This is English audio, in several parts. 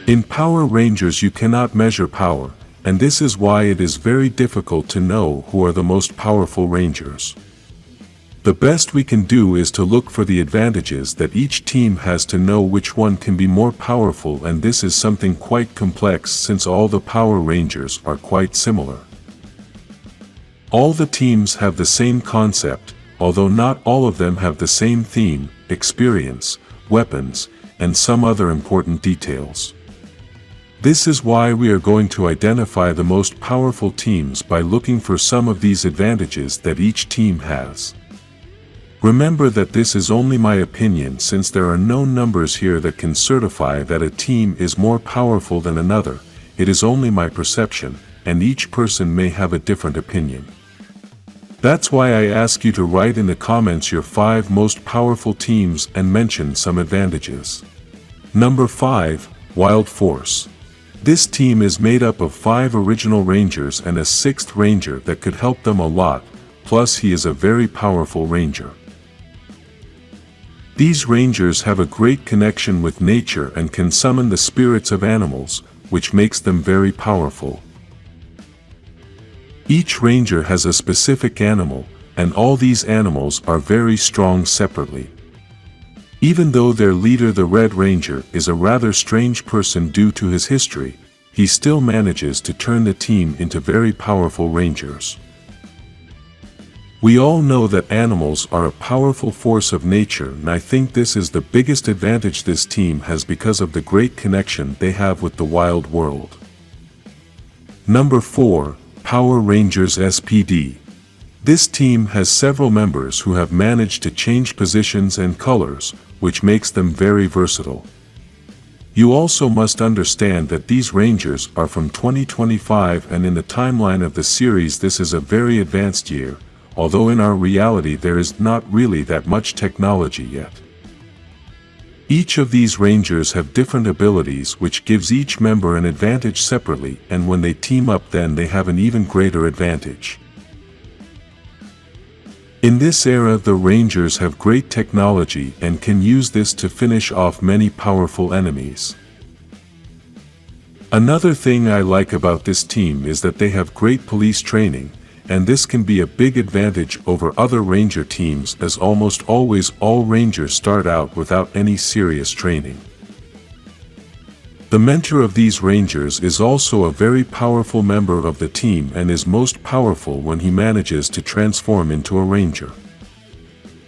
In Power Rangers you cannot measure power, and this is why it is very difficult to know who are the most powerful Rangers. The best we can do is to look for the advantages that each team has to know which one can be more powerful, and this is something quite complex since all the Power Rangers are quite similar. All the teams have the same concept, although not all of them have the same theme, experience, weapons, and some other important details. This is why we are going to identify the most powerful teams by looking for some of these advantages that each team has. Remember that this is only my opinion, since there are no numbers here that can certify that a team is more powerful than another. It is only my perception, and each person may have a different opinion. That's why I ask you to write in the comments your 5 most powerful teams and mention some advantages. Number 5, Wild Force. This team is made up of 5 original Rangers and a 6th Ranger that could help them a lot, plus he is a very powerful Ranger. These Rangers have a great connection with nature and can summon the spirits of animals, which makes them very powerful. Each Ranger has a specific animal, and all these animals are very strong separately. Even though their leader, the Red Ranger, is a rather strange person due to his history, he still manages to turn the team into very powerful Rangers. We all know that animals are a powerful force of nature, and I think this is the biggest advantage this team has because of the great connection they have with the wild world. Number 4, Power Rangers SPD. This team has several members who have managed to change positions and colors, which makes them very versatile. You also must understand that these Rangers are from 2025, and in the timeline of the series this is a very advanced year, although in our reality there is not really that much technology yet. Each of these Rangers have different abilities which gives each member an advantage separately, and when they team up then they have an even greater advantage. In this era the Rangers have great technology and can use this to finish off many powerful enemies. Another thing I like about this team is that they have great police training, and this can be a big advantage over other Ranger teams, as almost always all Rangers start out without any serious training. The mentor of these Rangers is also a very powerful member of the team and is most powerful when he manages to transform into a Ranger.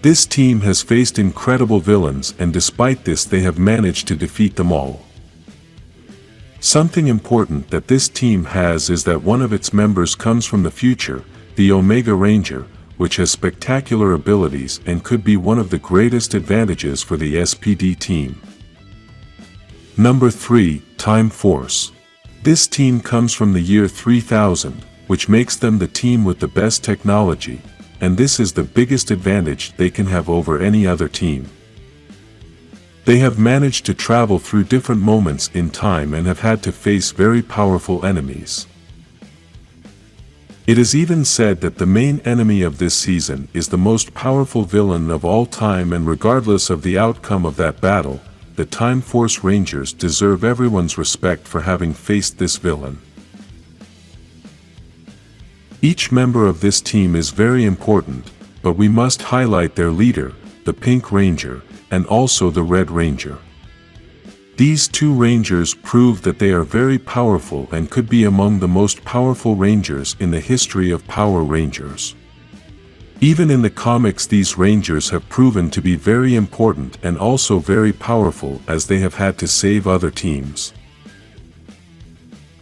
This team has faced incredible villains, and despite this they have managed to defeat them all. Something important that this team has is that one of its members comes from the future, the Omega Ranger, which has spectacular abilities and could be one of the greatest advantages for the SPD team. Number 3, Time Force. This team comes from the year 3000, which makes them the team with the best technology, and this is the biggest advantage they can have over any other team. They have managed to travel through different moments in time and have had to face very powerful enemies. It is even said that the main enemy of this season is the most powerful villain of all time, and regardless of the outcome of that battle, the Time Force Rangers deserve everyone's respect for having faced this villain. Each member of this team is very important, but we must highlight their leader, the Pink Ranger, and also the Red Ranger. These 2 Rangers prove that they are very powerful and could be among the most powerful Rangers in the history of Power Rangers. Even in the comics these Rangers have proven to be very important and also very powerful, as they have had to save other teams.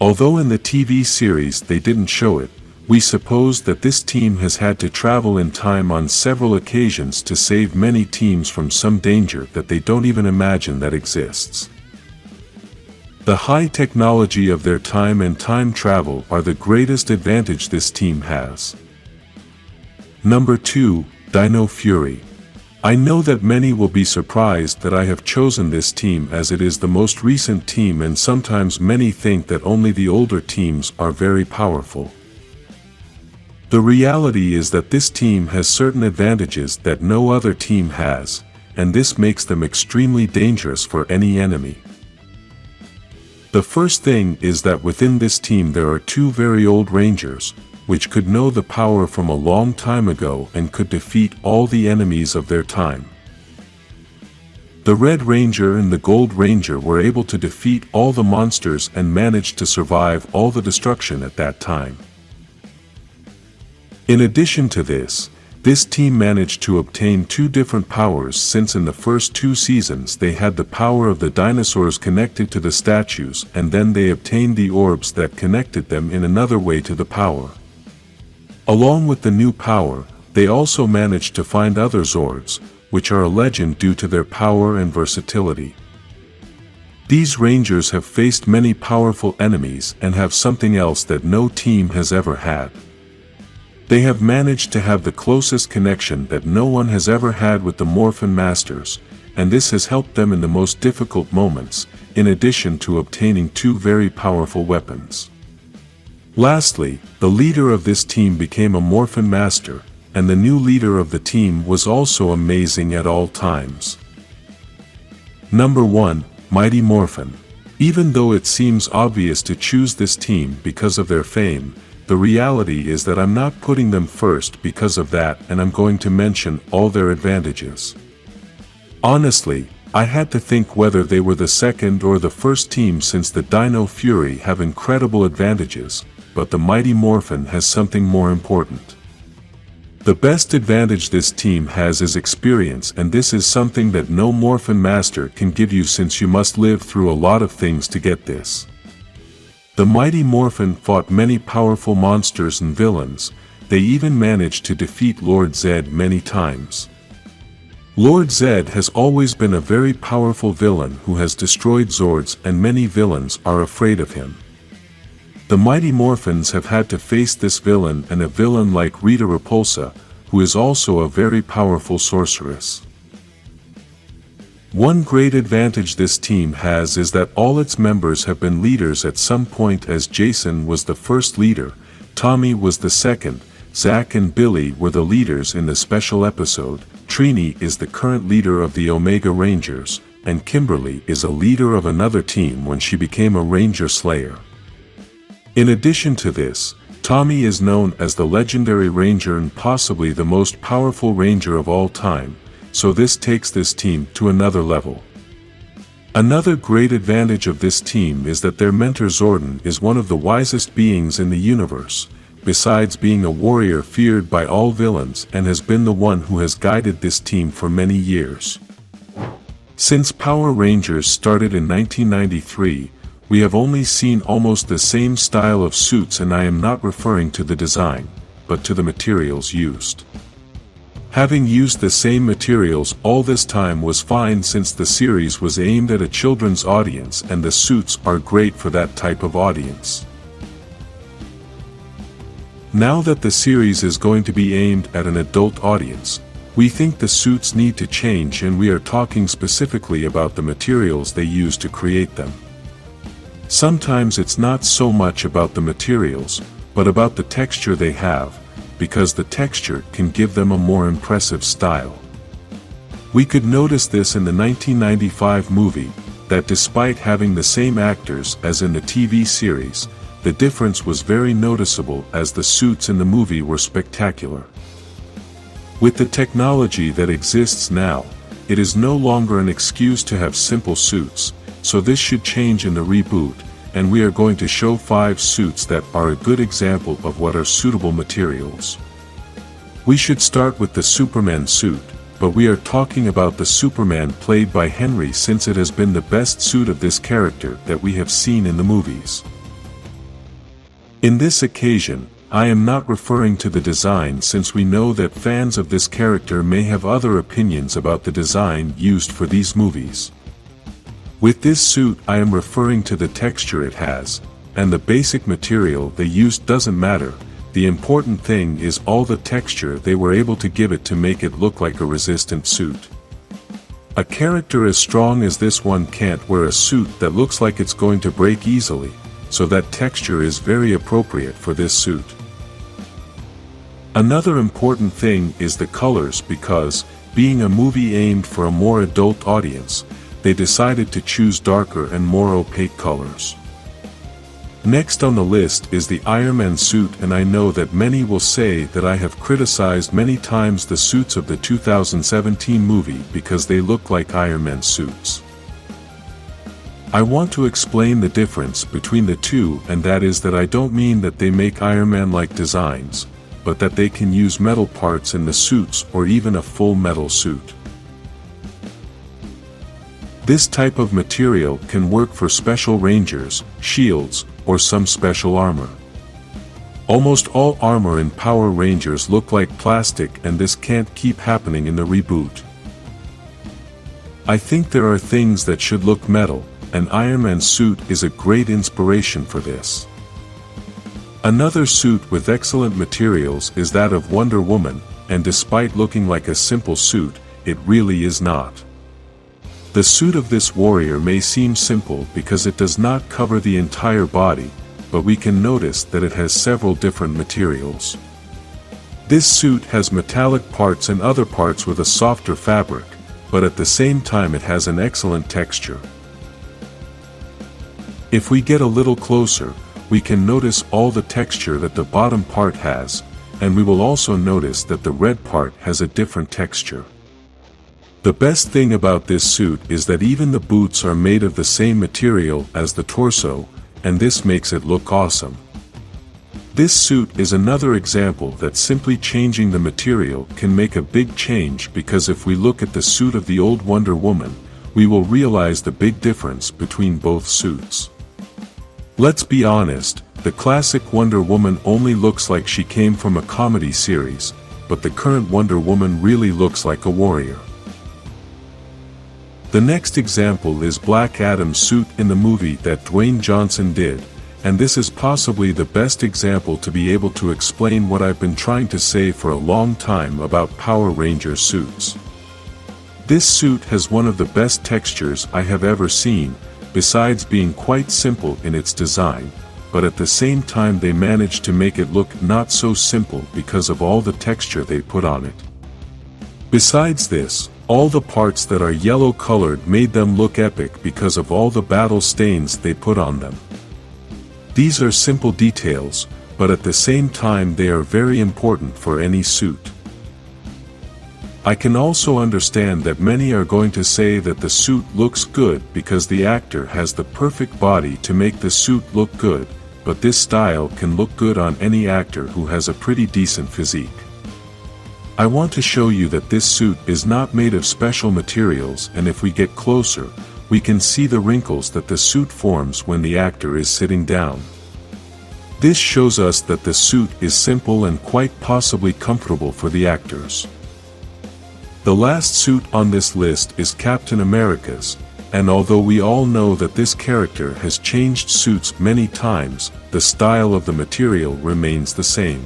Although in the TV series they didn't show it, we suppose that this team has had to travel in time on several occasions to save many teams from some danger that they don't even imagine that exists. The high technology of their time and time travel are the greatest advantage this team has. Number 2, Dino Fury. I know that many will be surprised that I have chosen this team, as it is the most recent team, and sometimes many think that only the older teams are very powerful. The reality is that this team has certain advantages that no other team has, and this makes them extremely dangerous for any enemy. The first thing is that within this team there are two very old Rangers, which could know the power from a long time ago and could defeat all the enemies of their time. The Red Ranger and the Gold Ranger were able to defeat all the monsters and managed to survive all the destruction at that time. In addition to this team managed to obtain two different powers, since in the first two seasons they had the power of the dinosaurs connected to the statues, and then they obtained the orbs that connected them in another way to the power. Along with the new power, they also managed to find other Zords, which are a legend due to their power and versatility. These Rangers have faced many powerful enemies and have something else that no team has ever had. They have managed to have the closest connection that no one has ever had with the Morphin Masters, and this has helped them in the most difficult moments, in addition to obtaining two very powerful weapons. Lastly, the leader of this team became a Morphin Master, and the new leader of the team was also amazing at all times. Number 1, Mighty Morphin. Even though it seems obvious to choose this team because of their fame, the reality is that I'm not putting them first because of that, and I'm going to mention all their advantages. Honestly, I had to think whether they were the second or the first team, since the Dino Fury have incredible advantages, but the Mighty Morphin has something more important. The best advantage this team has is experience, and this is something that no Morphin Master can give you, since you must live through a lot of things to get this. The Mighty Morphin fought many powerful monsters and villains. They even managed to defeat Lord Zed many times. Lord Zed has always been a very powerful villain who has destroyed Zords, and many villains are afraid of him. The Mighty Morphins have had to face this villain and a villain like Rita Repulsa, who is also a very powerful sorceress. One great advantage this team has is that all its members have been leaders at some point, as Jason was the first leader, Tommy was the second, Zack and Billy were the leaders in the special episode, Trini is the current leader of the Omega Rangers, and Kimberly is a leader of another team when she became a Ranger Slayer. In addition to this, Tommy is known as the legendary Ranger and possibly the most powerful Ranger of all time, so this takes this team to another level. Another great advantage of this team is that their mentor Zordon is one of the wisest beings in the universe, besides being a warrior feared by all villains, and has been the one who has guided this team for many years. Since Power Rangers started in 1993, we have only seen almost the same style of suits, and I am not referring to the design, but to the materials used. Having used the same materials all this time was fine, since the series was aimed at a children's audience and the suits are great for that type of audience. Now that the series is going to be aimed at an adult audience, we think the suits need to change, and we are talking specifically about the materials they use to create them. Sometimes it's not so much about the materials, but about the texture they have, because the texture can give them a more impressive style. We could notice this in the 1995 movie, that despite having the same actors as in the TV series, the difference was very noticeable, as the suits in the movie were spectacular. With the technology that exists now, it is no longer an excuse to have simple suits, so this should change in the reboot, and we are going to show 5 suits that are a good example of what are suitable materials. We should start with the Superman suit, but we are talking about the Superman played by Henry, since it has been the best suit of this character that we have seen in the movies. In this occasion, I am not referring to the design, since we know that fans of this character may have other opinions about the design used for these movies. With this suit I am referring to the texture it has, and the basic material they used doesn't matter, the important thing is all the texture they were able to give it to make it look like a resistant suit. A character as strong as this one can't wear a suit that looks like it's going to break easily, so that texture is very appropriate for this suit. Another important thing is the colors, because, being a movie aimed for a more adult audience, they decided to choose darker and more opaque colors. Next on the list is the Iron Man suit, and I know that many will say that I have criticized many times the suits of the 2017 movie because they look like Iron Man suits. I want to explain the difference between the two, and that is that I don't mean that they make Iron Man-like designs, but that they can use metal parts in the suits or even a full metal suit. This type of material can work for special rangers, shields, or some special armor. Almost all armor in Power Rangers look like plastic, and this can't keep happening in the reboot. I think there are things that should look metal, and Iron Man suit is a great inspiration for this. Another suit with excellent materials is that of Wonder Woman, and despite looking like a simple suit, it really is not. The suit of this warrior may seem simple because it does not cover the entire body, but we can notice that it has several different materials. This suit has metallic parts and other parts with a softer fabric, but at the same time it has an excellent texture. If we get a little closer, we can notice all the texture that the bottom part has, and we will also notice that the red part has a different texture. The best thing about this suit is that even the boots are made of the same material as the torso, and this makes it look awesome. This suit is another example that simply changing the material can make a big change, because if we look at the suit of the old Wonder Woman, we will realize the big difference between both suits. Let's be honest, the classic Wonder Woman only looks like she came from a comedy series, but the current Wonder Woman really looks like a warrior. The next example is Black Adam's suit in the movie that Dwayne Johnson did, and this is possibly the best example to be able to explain what I've been trying to say for a long time about Power Ranger suits. This suit has one of the best textures I have ever seen, besides being quite simple in its design, but at the same time they managed to make it look not so simple because of all the texture they put on it. Besides this, all the parts that are yellow colored made them look epic because of all the battle stains they put on them. These are simple details, but at the same time they are very important for any suit. I can also understand that many are going to say that the suit looks good because the actor has the perfect body to make the suit look good, but this style can look good on any actor who has a pretty decent physique. I want to show you that this suit is not made of special materials, and if we get closer, we can see the wrinkles that the suit forms when the actor is sitting down. This shows us that the suit is simple and quite possibly comfortable for the actors. The last suit on this list is Captain America's, and although we all know that this character has changed suits many times, the style of the material remains the same.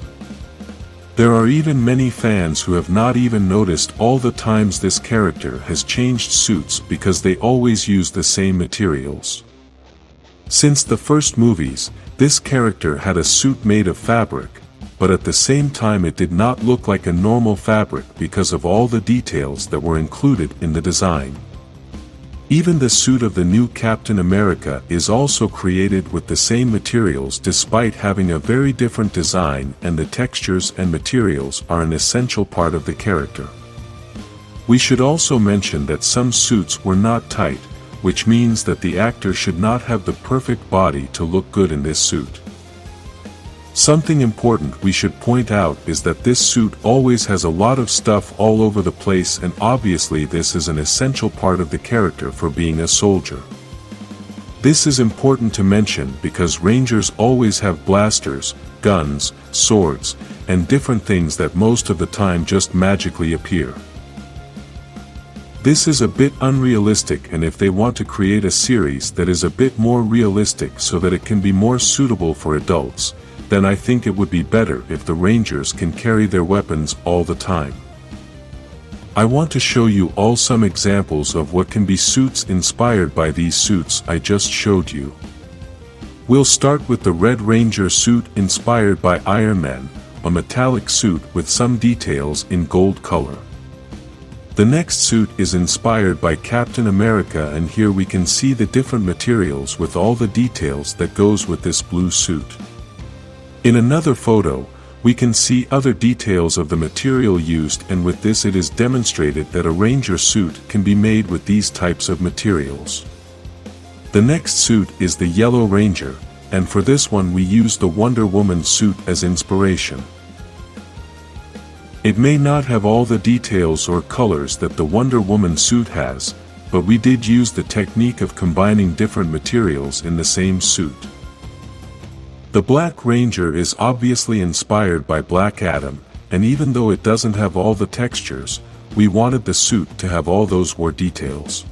There are even many fans who have not even noticed all the times this character has changed suits because they always use the same materials. Since the first movies, this character had a suit made of fabric, but at the same time it did not look like a normal fabric because of all the details that were included in the design. Even the suit of the new Captain America is also created with the same materials despite having a very different design, and the textures and materials are an essential part of the character. We should also mention that some suits were not tight, which means that the actor should not have the perfect body to look good in this suit. Something important we should point out is that this suit always has a lot of stuff all over the place, and obviously this is an essential part of the character for being a soldier. This is important to mention because Rangers always have blasters, guns, swords, and different things that most of the time just magically appear. This is a bit unrealistic, and if they want to create a series that is a bit more realistic so that it can be more suitable for adults, then I think it would be better if the Rangers can carry their weapons all the time. I want to show you all some examples of what can be suits inspired by these suits I just showed you. We'll start with the Red Ranger suit inspired by Iron Man, a metallic suit with some details in gold color. The next suit is inspired by Captain America, and here we can see the different materials with all the details that goes with this blue suit. In another photo, we can see other details of the material used, and with this it is demonstrated that a Ranger suit can be made with these types of materials. The next suit is the Yellow Ranger, and for this one we use the Wonder Woman suit as inspiration. It may not have all the details or colors that the Wonder Woman suit has, but we did use the technique of combining different materials in the same suit. The Black Ranger is obviously inspired by Black Adam, and even though it doesn't have all the textures, we wanted the suit to have all those war details.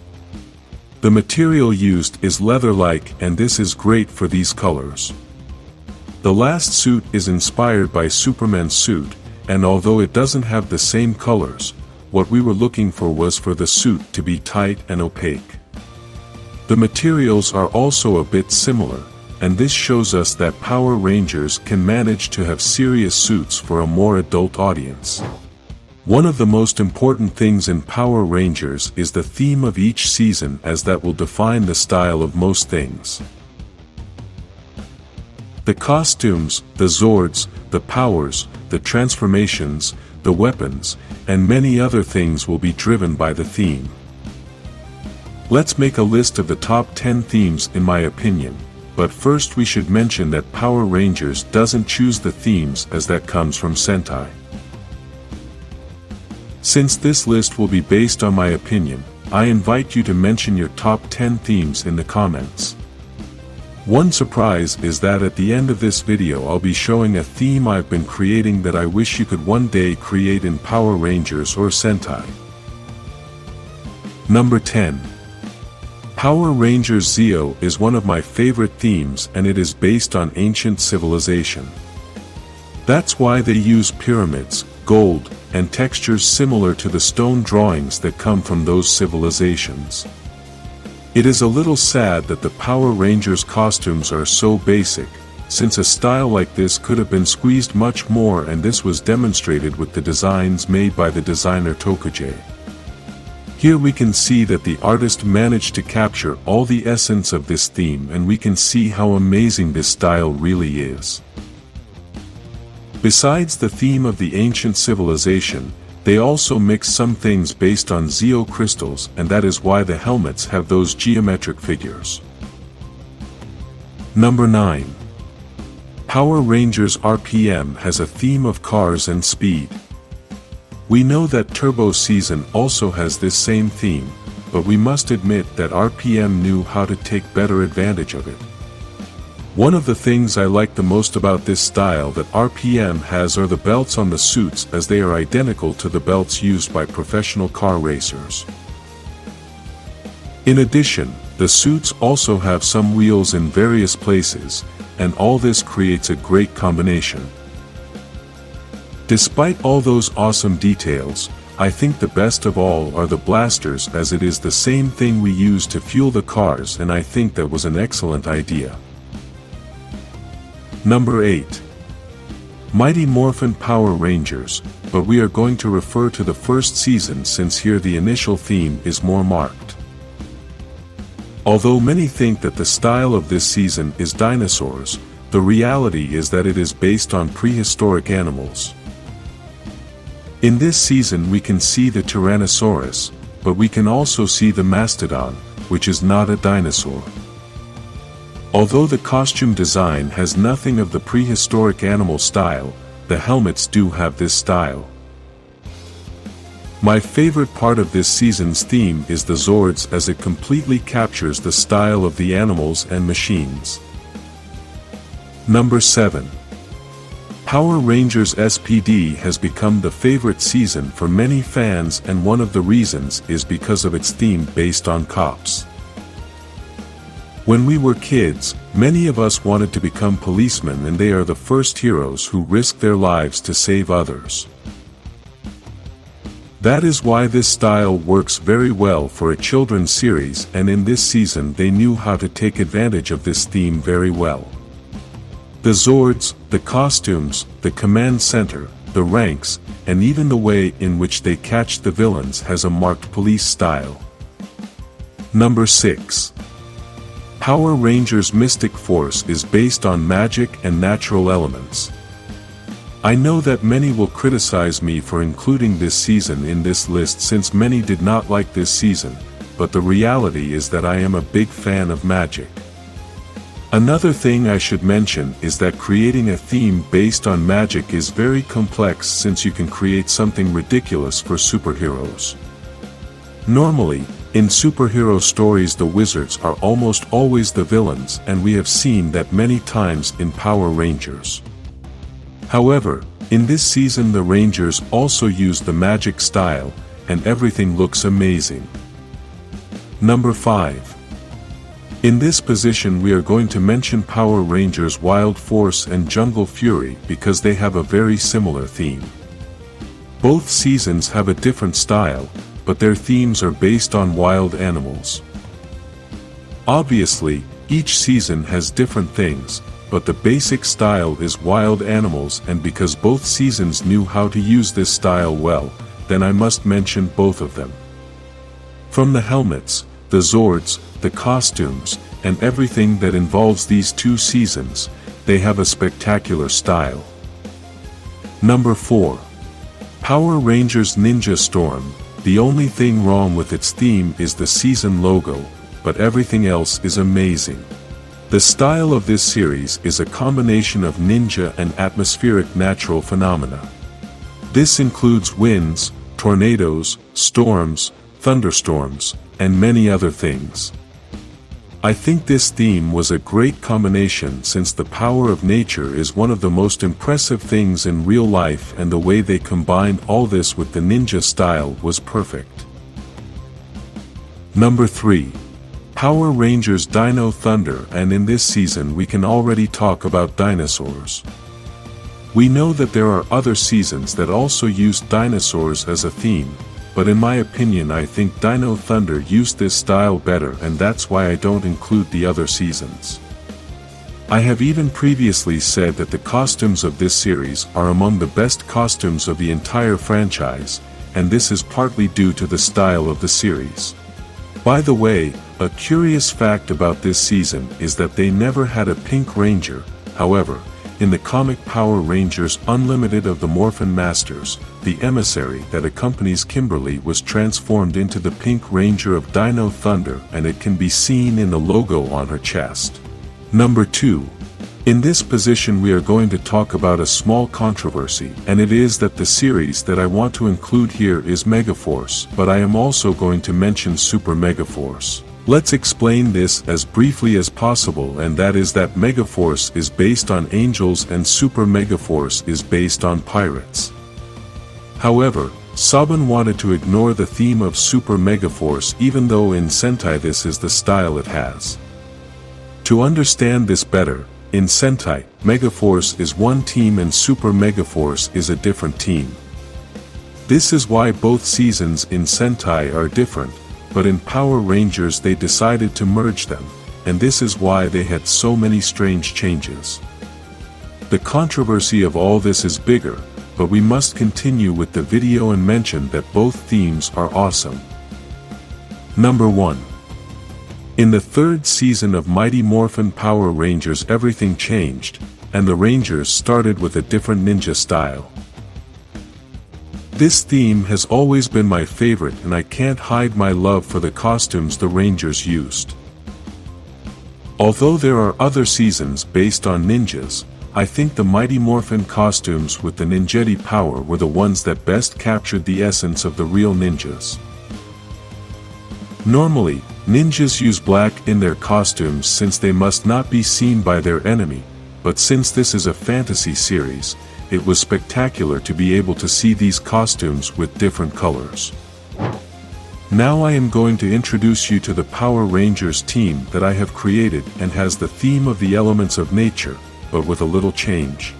The material used is leather-like, and this is great for these colors. The last suit is inspired by Superman's suit, and although it doesn't have the same colors, what we were looking for was for the suit to be tight and opaque. The materials are also a bit similar, and this shows us that Power Rangers can manage to have serious suits for a more adult audience. One of the most important things in Power Rangers is the theme of each season, as that will define the style of most things. The costumes, the Zords, the powers, the transformations, the weapons, and many other things will be driven by the theme. Let's make a list of the top 10 themes in my opinion, but first we should mention that Power Rangers doesn't choose the themes, as that comes from Sentai. Since this list will be based on my opinion, I invite you to mention your top 10 themes in the comments. One surprise is that at the end of this video I'll be showing a theme I've been creating that I wish you could one day create in Power Rangers or Sentai. Number 10. Power Rangers Zeo is one of my favorite themes, and it is based on ancient civilization. That's why they use pyramids, gold, and textures similar to the stone drawings that come from those civilizations. It is a little sad that the Power Rangers costumes are so basic, since a style like this could have been squeezed much more, and this was demonstrated with the designs made by the designer Tokujay. Here we can see that the artist managed to capture all the essence of this theme, and we can see how amazing this style really is. Besides the theme of the ancient civilization, they also mix some things based on Zeo crystals, and that is why the helmets have those geometric figures. Number 9. Power Rangers RPM has a theme of cars and speed. We know that Turbo Season also has this same theme, but we must admit that RPM knew how to take better advantage of it. One of the things I like the most about this style that RPM has are the belts on the suits, as they are identical to the belts used by professional car racers. In addition, the suits also have some wheels in various places, and all this creates a great combination. Despite all those awesome details, I think the best of all are the blasters, as it is the same thing we use to fuel the cars, and I think that was an excellent idea. Number 8. Mighty Morphin Power Rangers, but we are going to refer to the first season since here the initial theme is more marked. Although many think that the style of this season is dinosaurs, the reality is that it is based on prehistoric animals. In this season we can see the Tyrannosaurus, but we can also see the Mastodon, which is not a dinosaur. Although the costume design has nothing of the prehistoric animal style, the helmets do have this style. My favorite part of this season's theme is the Zords, as it completely captures the style of the animals and machines. Number 7. Power Rangers SPD has become the favorite season for many fans, and one of the reasons is because of its theme based on cops. When we were kids, many of us wanted to become policemen, and they are the first heroes who risk their lives to save others. That is why this style works very well for a children's series, and in this season they knew how to take advantage of this theme very well. The Zords, the costumes, the command center, the ranks, and even the way in which they catch the villains has a marked police style. Number 6. Power Rangers Mystic Force is based on magic and natural elements. I know that many will criticize me for including this season in this list since many did not like this season, but the reality is that I am a big fan of magic. Another thing I should mention is that creating a theme based on magic is very complex since you can create something ridiculous for superheroes. Normally, in superhero stories the wizards are almost always the villains, and we have seen that many times in Power Rangers. However, in this season the Rangers also use the magic style, and everything looks amazing. Number 5. In this position we are going to mention Power Rangers Wild Force and Jungle Fury because they have a very similar theme. Both seasons have a different style, but their themes are based on wild animals. Obviously, each season has different things, but the basic style is wild animals, and because both seasons knew how to use this style well, then I must mention both of them. From the helmets, the Zords, the costumes, and everything that involves these two seasons, they have a spectacular style. Number 4. Power Rangers Ninja Storm. The only thing wrong with its theme is the season logo, but everything else is amazing. The style of this series is a combination of ninja and atmospheric natural phenomena. This includes winds, tornadoes, storms, thunderstorms, and many other things. I think this theme was a great combination since the power of nature is one of the most impressive things in real life, and the way they combined all this with the ninja style was perfect. Number 3. Power Rangers Dino Thunder, and in this season we can already talk about dinosaurs. We know that there are other seasons that also use dinosaurs as a theme, but in my opinion I think Dino Thunder used this style better, and that's why I don't include the other seasons. I have even previously said that the costumes of this series are among the best costumes of the entire franchise, and this is partly due to the style of the series. By the way, a curious fact about this season is that they never had a Pink Ranger. However, in the comic Power Rangers Unlimited of the Morphin Masters, the emissary that accompanies Kimberly was transformed into the Pink Ranger of Dino Thunder, and it can be seen in the logo on her chest. Number 2. In this position we are going to talk about a small controversy, and it is that the series that I want to include here is Megaforce, but I am also going to mention Super Megaforce. Let's explain this as briefly as possible, and that is that Megaforce is based on angels and Super Megaforce is based on pirates. However, Saban wanted to ignore the theme of Super Megaforce, even though in Sentai this is the style it has. To understand this better, in Sentai, Megaforce is one team and Super Megaforce is a different team. This is why both seasons in Sentai are different, but in Power Rangers they decided to merge them, and this is why they had so many strange changes. The controversy of all this is bigger, but we must continue with the video and mention that both themes are awesome. Number 1. In the third season of Mighty Morphin Power Rangers everything changed, and the Rangers started with a different ninja style. This theme has always been my favorite, and I can't hide my love for the costumes the Rangers used. Although there are other seasons based on ninjas, I think the Mighty Morphin costumes with the ninjetti power were the ones that best captured the essence of the real ninjas. Normally, ninjas use black in their costumes since they must not be seen by their enemy, but since this is a fantasy series, it was spectacular to be able to see these costumes with different colors. Now I am going to introduce you to the Power Rangers team that I have created, and has the theme of the elements of nature, but with a little change.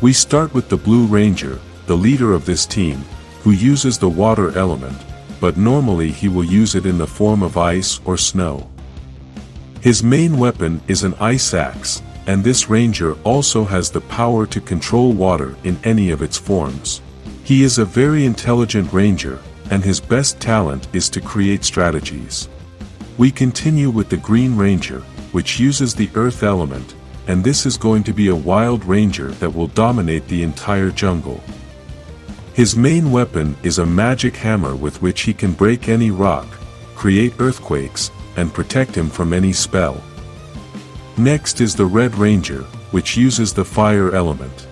We start with the Blue Ranger, the leader of this team, who uses the water element, but normally he will use it in the form of ice or snow. His main weapon is an ice axe, and this ranger also has the power to control water in any of its forms. He is a very intelligent ranger, and his best talent is to create strategies. We continue with the Green Ranger, which uses the earth element, and this is going to be a wild ranger that will dominate the entire jungle. His main weapon is a magic hammer with which he can break any rock, create earthquakes, and protect him from any spell. Next is the Red Ranger, which uses the fire element.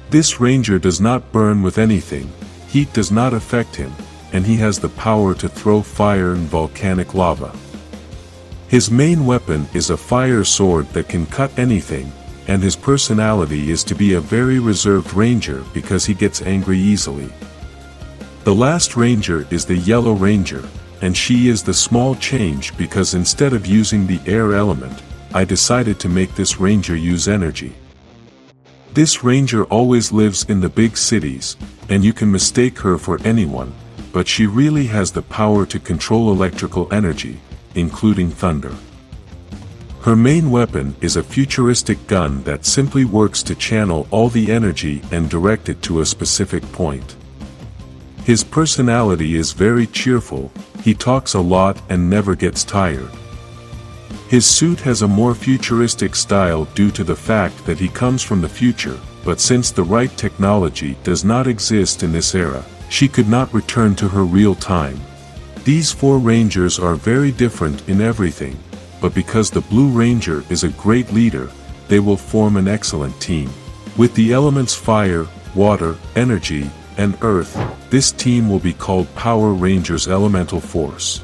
This ranger does not burn with anything, heat does not affect him, and he has the power to throw fire and volcanic lava. His main weapon is a fire sword that can cut anything, and his personality is to be a very reserved ranger because he gets angry easily. The last ranger is the Yellow Ranger, and she is the small change because instead of using the air element, I decided to make this ranger use energy. This ranger always lives in the big cities, and you can mistake her for anyone, but she really has the power to control electrical energy, including thunder. Her main weapon is a futuristic gun that simply works to channel all the energy and direct it to a specific point. His personality is very cheerful, he talks a lot and never gets tired. His suit has a more futuristic style due to the fact that he comes from the future, but since the right technology does not exist in this era, she could not return to her real time. These four rangers are very different in everything, but because the Blue Ranger is a great leader, they will form an excellent team. With the elements fire, water, energy, and earth, this team will be called Power Rangers Elemental Force.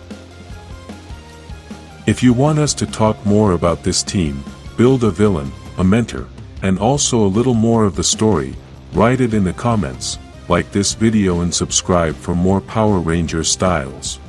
If you want us to talk more about this team, build a villain, a mentor, and also a little more of the story, write it in the comments, like this video and subscribe for more Power Ranger styles.